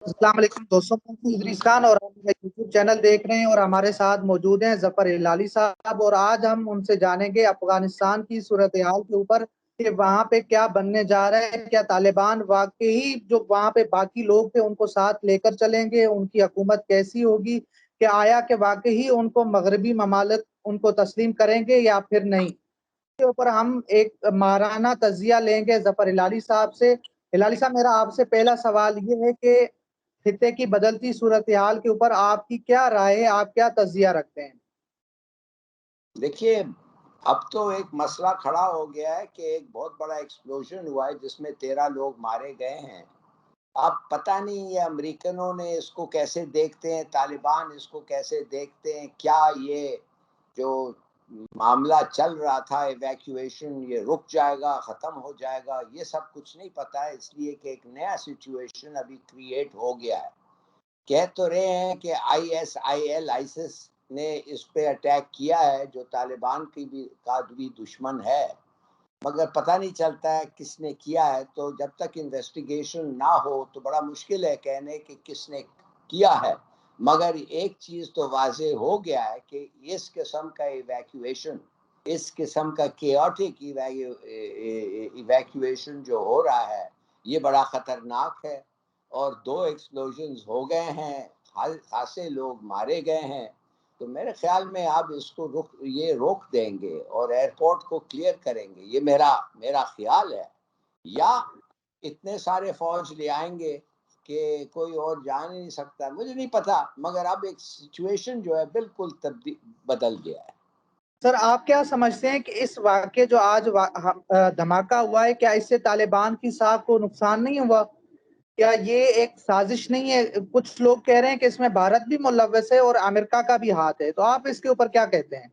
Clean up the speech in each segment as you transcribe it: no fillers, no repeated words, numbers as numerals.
السلام علیکم دوستوں، میں ادریس خان اور ہم یوٹیوب چینل دیکھ رہے ہیں اور ہمارے ساتھ موجود ہیں ظفر ہلالی صاحب، اور آج ہم ان سے جانیں گے افغانستان کی صورتحال کے اوپر کہ وہاں پہ کیا بننے جا رہا ہے۔ کیا طالبان واقعی جو وہاں پہ باقی لوگ تھے ان کو ساتھ لے کر چلیں گے؟ ان کی حکومت کیسی ہوگی؟ کہ آیا کہ واقعی ان کو مغربی ممالک ان کو تسلیم کریں گے یا پھر نہیں؟ کے اوپر ہم ایک ماہرانہ تجزیہ لیں گے ظفر ہلالی صاحب سے۔ ہلالی صاحب، میرا آپ سے پہلا سوال یہ ہے کہ خطے کی بدلتی صورتحال کے اوپر آپ کی کیا رائے ہے؟ آپ کیا تجزیہ رکھتے ہیں؟ دیکھیے، اب تو ایک مسئلہ کھڑا ہو گیا ہے کہ ایک بہت بڑا ایکسپلوژن ہوا ہے جس میں 13 لوگ مارے گئے ہیں۔ اب پتہ نہیں یہ امریکنوں نے اس کو کیسے دیکھتے ہیں، طالبان اس کو کیسے دیکھتے ہیں، کیا یہ جو معاملہ چل رہا تھا ایویکویشن یہ رک جائے گا، ختم ہو جائے گا، یہ سب کچھ نہیں پتہ ہے، اس لیے کہ ایک نیا سچویشن ابھی کریٹ ہو گیا ہے۔ کہہ تو رہے ہیں کہ آئیسس نے اس پہ اٹیک کیا ہے جو طالبان کا بھی دشمن ہے، مگر پتہ نہیں چلتا ہے کس نے کیا ہے۔ تو جب تک انویسٹیگیشن نہ ہو تو بڑا مشکل ہے کہنے کہ کس نے کیا ہے، مگر ایک چیز تو واضح ہو گیا ہے کہ اس قسم کا ایویکویشن، اس قسم کا کیوٹک ایویکویشن جو ہو رہا ہے یہ بڑا خطرناک ہے، اور 2 ایکسپلوژنز ہو گئے ہیں، خاصے لوگ مارے گئے ہیں۔ تو میرے خیال میں اب اس کو روک دیں گے اور ایئرپورٹ کو کلیئر کریں گے، یہ میرا خیال ہے، یا اتنے سارے فوج لے آئیں گے کہ کوئی اور جان ہی نہیں سکتا، مجھے نہیں پتا، مگر اب ایک سچویشن جو ہے بالکل بدل گیا ہے۔ سر، آپ کیا سمجھتے ہیں کہ اس واقعے جو آج دھماکہ ہوا ہے، کیا اس سے طالبان کی ساکھ کو نقصان نہیں ہوا؟ کیا یہ ایک سازش نہیں ہے؟ کچھ لوگ کہہ رہے ہیں کہ اس میں بھارت بھی ملوث ہے اور امریکہ کا بھی ہاتھ ہے، تو آپ اس کے اوپر کیا کہتے ہیں؟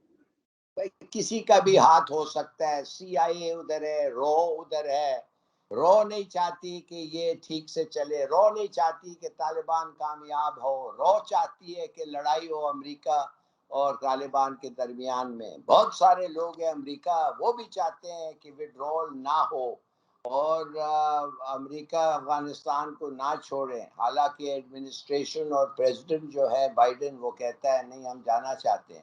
کسی کا بھی ہاتھ ہو سکتا ہے، سی آئی اے ادھر ہے، رو ادھر ہے، رو نہیں چاہتی کہ یہ ٹھیک سے چلے، رو نہیں چاہتی کہ طالبان کامیاب ہو، رو چاہتی ہے کہ لڑائی ہو امریکہ اور طالبان کے درمیان میں۔ بہت سارے لوگ ہیں امریکہ، وہ بھی چاہتے ہیں کہ وڈرول نہ ہو اور امریکہ افغانستان کو نہ چھوڑیں، حالانکہ ایڈمنسٹریشن اور پریزیڈنٹ جو ہے بائیڈن وہ کہتا ہے نہیں ہم جانا چاہتے ہیں۔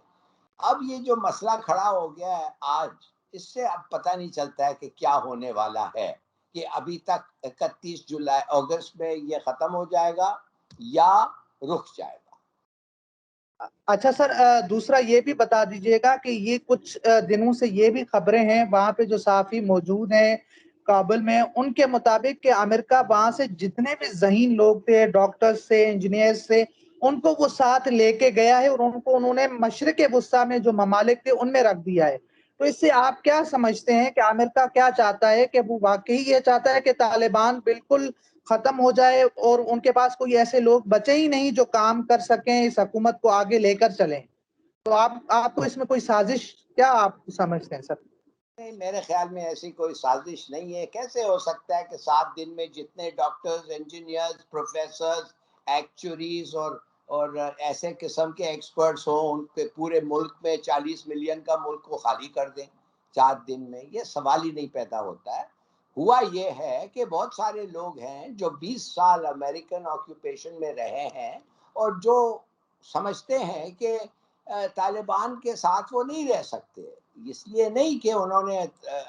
اب یہ جو مسئلہ کھڑا ہو گیا ہے آج، اس سے اب پتہ نہیں چلتا ہے کہ کیا ہونے والا ہے، کہ ابھی تک 31 اگست میں یہ ختم ہو جائے گا یا رک جائے گا۔ اچھا سر، دوسرا یہ بھی بتا دیجئے گا کہ یہ کچھ دنوں سے یہ بھی خبریں ہیں وہاں پہ جو صحافی موجود ہیں کابل میں، ان کے مطابق کہ امریکہ وہاں سے جتنے بھی ذہین لوگ تھے، ڈاکٹر سے، انجینئر سے، ان کو وہ ساتھ لے کے گیا ہے اور ان کو انہوں نے مشرق وسطیٰ میں جو ممالک تھے ان میں رکھ دیا ہے۔ تو اس سے آپ کیا سمجھتے ہیں کہ امریکہ کیا چاہتا ہے؟ کہ وہ واقعی یہ چاہتا ہے کہ طالبان بالکل ختم ہو جائے اور ان کے پاس کوئی ایسے لوگ بچے ہی نہیں جو کام کر سکیں، اس حکومت کو آگے لے کر چلیں؟ تو آپ کو اس میں کوئی سازش کیا آپ سمجھتے ہیں سر؟ نہیں، میرے خیال میں ایسی کوئی سازش نہیں ہے۔ کیسے ہو سکتا ہے کہ 7 دن میں جتنے ڈاکٹرز، انجینئرز، پروفیسرز، ایکچوریز اور ایسے قسم کے ایکسپرٹس ہوں، ان کے پورے ملک میں 40 ملین کا ملک کو خالی کر دیں 4 دن میں؟ یہ سوال ہی نہیں پیدا ہوتا ہے۔ ہوا یہ ہے کہ بہت سارے لوگ ہیں جو 20 سال امریکن آکیوپیشن میں رہے ہیں اور جو سمجھتے ہیں کہ طالبان کے ساتھ وہ نہیں رہ سکتے، اس لیے نہیں کہ انہوں نے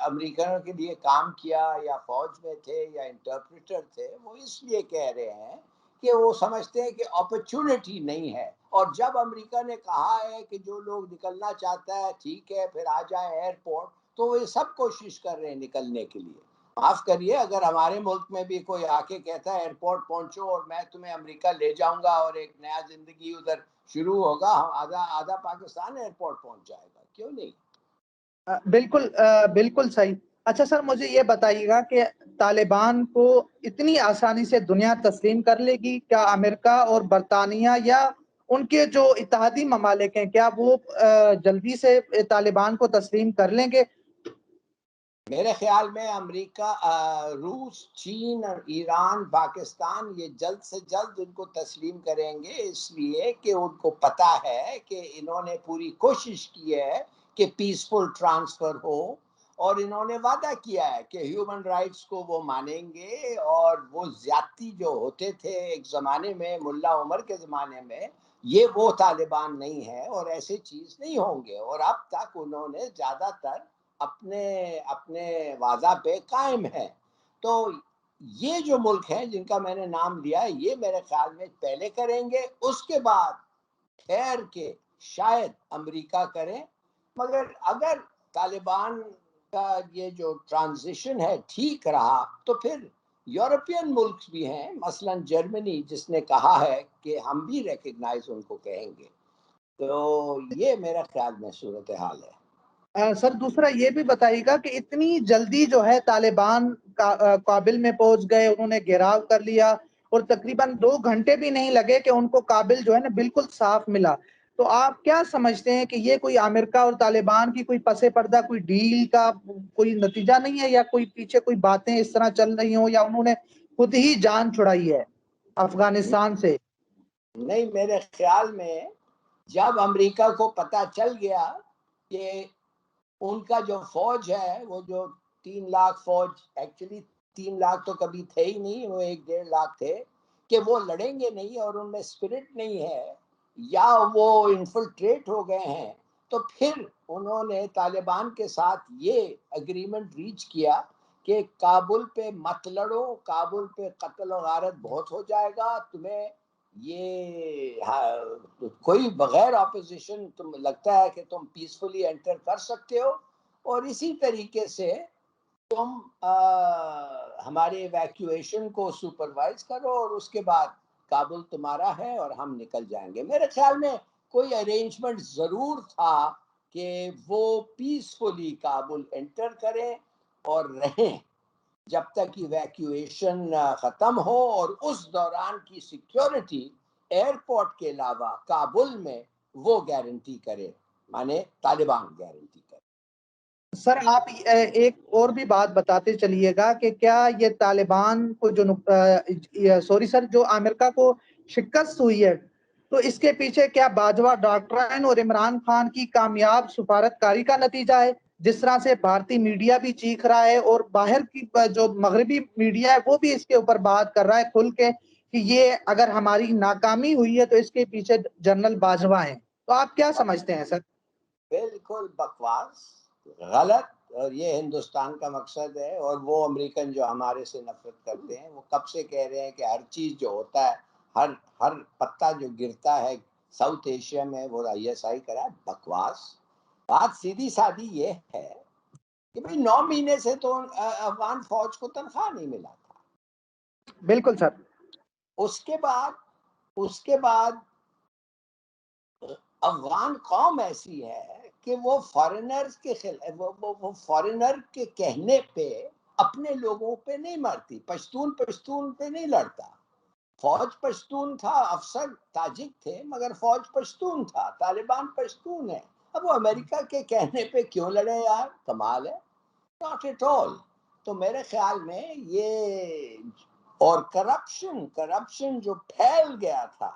امریکنوں کے لیے کام کیا یا فوج میں تھے یا انٹرپریٹر تھے، وہ اس لیے کہہ رہے ہیں کہ وہ سمجھتے ہیں کہ اپرچونٹی نہیں ہے، اور جب امریکہ نے کہا ہے کہ جو لوگ نکلنا چاہتا ہے ٹھیک ہے پھر آ جائیں ایئرپورٹ، تو وہ یہ سب کوشش کر رہے ہیں نکلنے کے لیے۔ معاف کریے، اگر ہمارے ملک میں بھی کوئی آ کے کہتا ہے ایئرپورٹ پہنچو اور میں تمہیں امریکہ لے جاؤں گا اور ایک نیا زندگی ادھر شروع ہوگا، آدھا پاکستان ایئرپورٹ پہنچ جائے گا، کیوں نہیں؟ بالکل بالکل صحیح۔ اچھا سر، مجھے یہ بتائیے گا کہ طالبان کو اتنی آسانی سے دنیا تسلیم کر لے گی؟ کیا امریکہ اور برطانیہ یا ان کے جو اتحادی ممالک ہیں کیا وہ جلدی سے طالبان کو تسلیم کر لیں گے؟ میرے خیال میں امریکہ، روس، چین اور ایران، پاکستان یہ جلد سے جلد ان کو تسلیم کریں گے، اس لیے کہ ان کو پتہ ہے کہ انہوں نے پوری کوشش کی ہے کہ پیسفل ٹرانسفر ہو، اور انہوں نے وعدہ کیا ہے کہ ہیومن رائٹس کو وہ مانیں گے، اور وہ زیادتی جو ہوتے تھے ایک زمانے میں ملا عمر کے زمانے میں، یہ وہ طالبان نہیں ہے اور ایسی چیز نہیں ہوں گے۔ اور اب تک انہوں نے زیادہ تر اپنے اپنے وعدہ پہ قائم ہے۔ تو یہ جو ملک ہیں جن کا میں نے نام لیا ہے، یہ میرے خیال میں پہلے کریں گے، اس کے بعد ٹھہر کے شاید امریکہ کریں۔ مگر اگر طالبان کا یہ جو ٹرانزیشن ہے ٹھیک رہا تو پھر یورپین ملک بھی ہیں، مثلا جرمنی، جس نے کہا ہے کہ ہم بھی ریکگنائز ان کو کہیں گے۔ تو یہ میرا خیال میں صورتحال ہے۔ سر دوسرا یہ بھی بتائیے گا کہ اتنی جلدی جو ہے طالبان کابل میں پہنچ گئے، انہوں نے گھیراؤ کر لیا اور تقریباً 2 گھنٹے بھی نہیں لگے کہ ان کو کابل جو ہے نا بالکل صاف ملا۔ تو آپ کیا سمجھتے ہیں کہ یہ کوئی امریکہ اور طالبان کی کوئی پس پردہ کوئی ڈیل کا کوئی نتیجہ نہیں ہے، یا کوئی پیچھے کوئی باتیں اس طرح چل رہی ہوں، یا انہوں نے خود ہی جان چھڑائی ہے افغانستان سے؟ نہیں، میرے خیال میں جب امریکہ کو پتہ چل گیا کہ ان کا جو فوج ہے، وہ جو 3 لاکھ فوج، ایکچولی 3 لاکھ تو کبھی تھے ہی نہیں، وہ 1-1.5 لاکھ تھے، کہ وہ لڑیں گے نہیں اور ان میں اسپرٹ نہیں ہے، یا وہ انفلٹریٹ ہو گئے ہیں، تو پھر انہوں نے طالبان کے ساتھ یہ اگریمنٹ ریچ کیا کہ کابل پہ مت لڑو، کابل پہ قتل و غارت بہت ہو جائے گا، تمہیں یہ کوئی بغیر اپوزیشن تم لگتا ہے کہ تم پیسفلی انٹر کر سکتے ہو، اور اسی طریقے سے تم ہمارے ایویکویشن کو سپروائز کرو، اور اس کے بعد کابل تمہارا ہے اور ہم نکل جائیں گے۔ میرے خیال میں کوئی ارینجمنٹ ضرور تھا کہ وہ پیسفلی کابل انٹر کریں اور رہیں جب تک ایویکویشن ختم ہو، اور اس دوران کی سیکیورٹی ایئرپورٹ کے علاوہ کابل میں وہ گارنٹی کرے، مانے طالبان گارنٹی کرے۔ سر آپ ایک اور بھی بات بتاتے چلیے گا کہ کیا یہ طالبان کو سوری سر، جو امریکہ کو شکست ہوئی ہے، تو اس کے پیچھے کیا باجوہ ڈاکٹرین اور عمران خان کی کامیاب سفارتکاری کا نتیجہ ہے؟ جس طرح سے بھارتی میڈیا بھی چیخ رہا ہے اور باہر کی جو مغربی میڈیا ہے وہ بھی اس کے اوپر بات کر رہا ہے کھل کے کہ یہ اگر ہماری ناکامی ہوئی ہے تو اس کے پیچھے جنرل باجوہ ہیں۔ تو آپ کیا سمجھتے ہیں سر؟ بالکل بکواس، غلط، اور یہ ہندوستان کا مقصد ہے۔ اور وہ امریکن جو ہمارے سے نفرت کرتے ہیں، وہ کب سے کہہ رہے ہیں کہ ہر چیز جو ہوتا ہے، ہر پتا جو گرتا ہے ساؤتھ ایشیا میں، وہ ISI کرا ہے۔ بکواس۔ بات سیدھی سادی یہ ہے کہ بھئی 9 مہینے سے تو افغان فوج کو تنخواہ نہیں ملا تھا۔ بالکل سر۔ اس کے بعد افغان قوم ایسی ہے کہ وہ فارینرز کے وہ فارینر کے کہنے پہ اپنے لوگوں پہ نہیں مرتی، پشتون پہ نہیں لڑتا۔ فوج پشتون تھا، افسر تاجک تھے، مگر فوج پشتون تھا۔ طالبان پشتون ہے۔ اب وہ امریکہ کے کہنے پہ کیوں لڑے یار؟ کمال ہے۔ Not at all. تو میرے خیال میں یہ، اور کرپشن جو پھیل گیا تھا،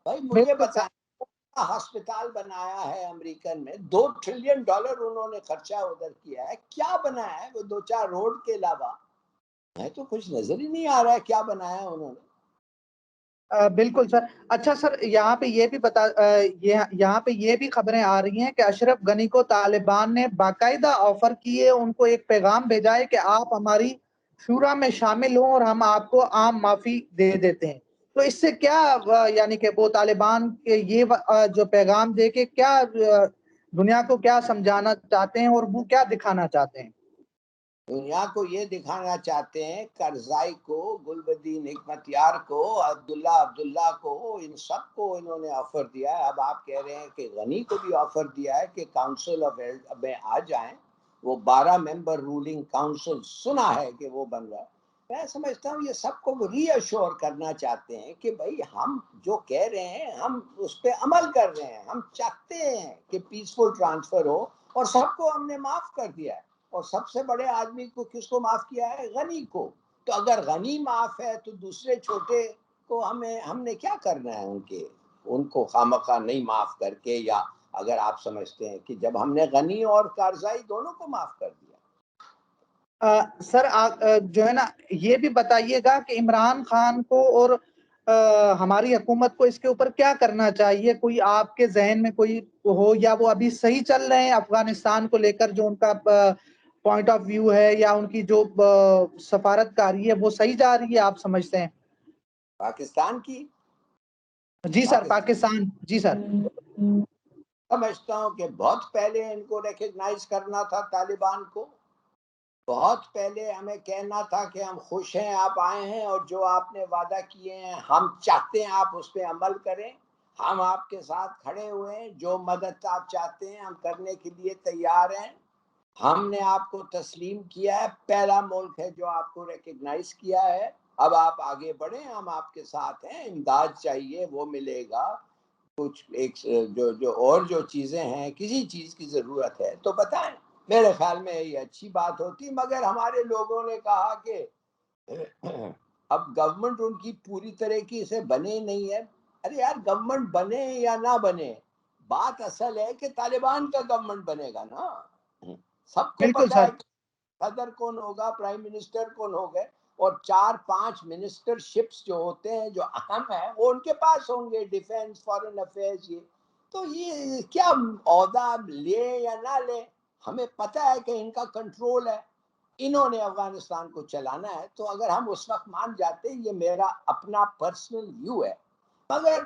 بھائی مجھے بالکل سر۔ بتائیں، ہسپتال بنایا ہے امریکن میں، $2 ٹریلین انہوں نے خرچہ ادھر کیا ہے، کیا بنایا ہے وہ 2-4 روڈ کے علاوہ؟ میں تو کچھ نظر ہی نہیں آ رہا ہے کیا بنایا ہے انہوں نے۔ بالکل سر۔ اچھا سر، یہاں پہ یہ بھی یہاں پہ یہ بھی خبریں آ رہی ہیں کہ اشرف غنی کو طالبان نے باقاعدہ آفر کیے، ان کو ایک پیغام بھیجا ہے کہ آپ ہماری شورا میں شامل ہوں اور ہم آپ کو عام معافی دے دیتے ہیں۔ تو اس سے کیا یعنی کہ وہ طالبان کے یہ جو پیغام دے کے کیا دنیا کو کیا سمجھانا چاہتے ہیں اور وہ کیا دکھانا چاہتے ہیں؟ دنیا کو یہ دکھانا چاہتے ہیں، کرزائی کو، گلبدین حکمت یار کو، عبداللہ کو، ان سب کو انہوں نے آفر دیا ہے۔ اب آپ کہہ رہے ہیں کہ غنی کو بھی آفر دیا ہے کہ کاؤنسل آف میں آ جائیں، وہ 12 ممبر رولنگ کاؤنسل سنا ہے کہ وہ بن رہا ہے۔ میں سمجھتا ہوں یہ سب کو ری ایشور کرنا چاہتے ہیں کہ بھائی ہم جو کہہ رہے ہیں ہم اس پہ عمل کر رہے ہیں، ہم چاہتے ہیں کہ پیسفل ٹرانسفر ہو، اور سب کو ہم نے معاف کر دیا ہے۔ اور سب سے بڑے آدمی کو کس کو معاف کیا ہے؟ غنی کو۔ تو اگر غنی معاف ہے تو دوسرے چھوٹے کو ہم نے کیا کرنا ہے ان کو خامخواہ نہیں معاف کر کے؟ یا اگر آپ سمجھتے ہیں کہ جب ہم نے غنی اور کارزائی دونوں کو معاف کر دیا سر جو ہے نا یہ بھی بتائیے گا کہ عمران خان کو اور ہماری حکومت کو اس کے اوپر کیا کرنا چاہیے؟ کوئی آپ کے ذہن میں کوئی ہو، یا وہ ابھی صحیح چل رہے ہیں افغانستان کو لے کر، جو ان کا پوائنٹ آف ویو ہے یا ان کی جو سفارت کاری ہے وہ صحیح جا رہی ہے، آپ سمجھتے ہیں؟ پاکستان کی جی سر، پاکستان، جی سر۔ سمجھتا ہوں کہ بہت پہلے ان کو ریکگنائز کرنا تھا طالبان کو، بہت پہلے ہمیں کہنا تھا کہ ہم خوش ہیں آپ آئے ہیں، اور جو آپ نے وعدہ کیے ہیں ہم چاہتے ہیں آپ اس پہ عمل کریں، ہم آپ کے ساتھ کھڑے ہوئے ہیں، جو مدد آپ چاہتے ہیں ہم کرنے کے لیے تیار ہیں۔ ہم نے آپ کو تسلیم کیا ہے، پہلا ملک ہے جو آپ کو ریکگنائز کیا ہے، اب آپ آگے بڑھیں، ہم آپ کے ساتھ ہیں، امداد چاہیے وہ ملے گا، کچھ ایک جو چیزیں ہیں، کسی چیز کی ضرورت ہے تو بتائیں، میرے خیال میں یہ اچھی بات ہوتی۔ مگر ہمارے لوگوں نے کہا کہ اب گورنمنٹ ان کی پوری طریقے سے بنے نہیں ہے۔ ارے یار، گورنمنٹ بنے یا نہ بنے، بات اصل ہے کہ طالبان کا گورنمنٹ بنے گا نا۔ سب کو بالکل پتا سر۔ ہے کہ صدر کون ہوگا، پرائم منسٹر کون ہوگا، اور 4-5 منسٹر شپس جو ہوتے ہیں جو اہم ہیں وہ ان کے پاس ہوں گے، ڈیفینس، فارن افیئرز، یہ تو یہ کیا عہدہ لے یا نہ لے، ہمیں پتہ ہے کہ ان کا کنٹرول ہے، انہوں نے افغانستان کو چلانا ہے، تو اگر ہم اس وقت مان جاتے، یہ میرا اپنا پرسنل ویو ہے۔ مگر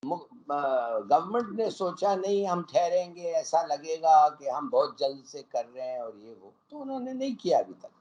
گورنمنٹ نے سوچا نہیں، ہم ٹھہریں گے، ایسا لگے گا کہ ہم بہت جلد سے کر رہے ہیں اور یہ وہ، تو انہوں نے نہیں کیا ابھی تک۔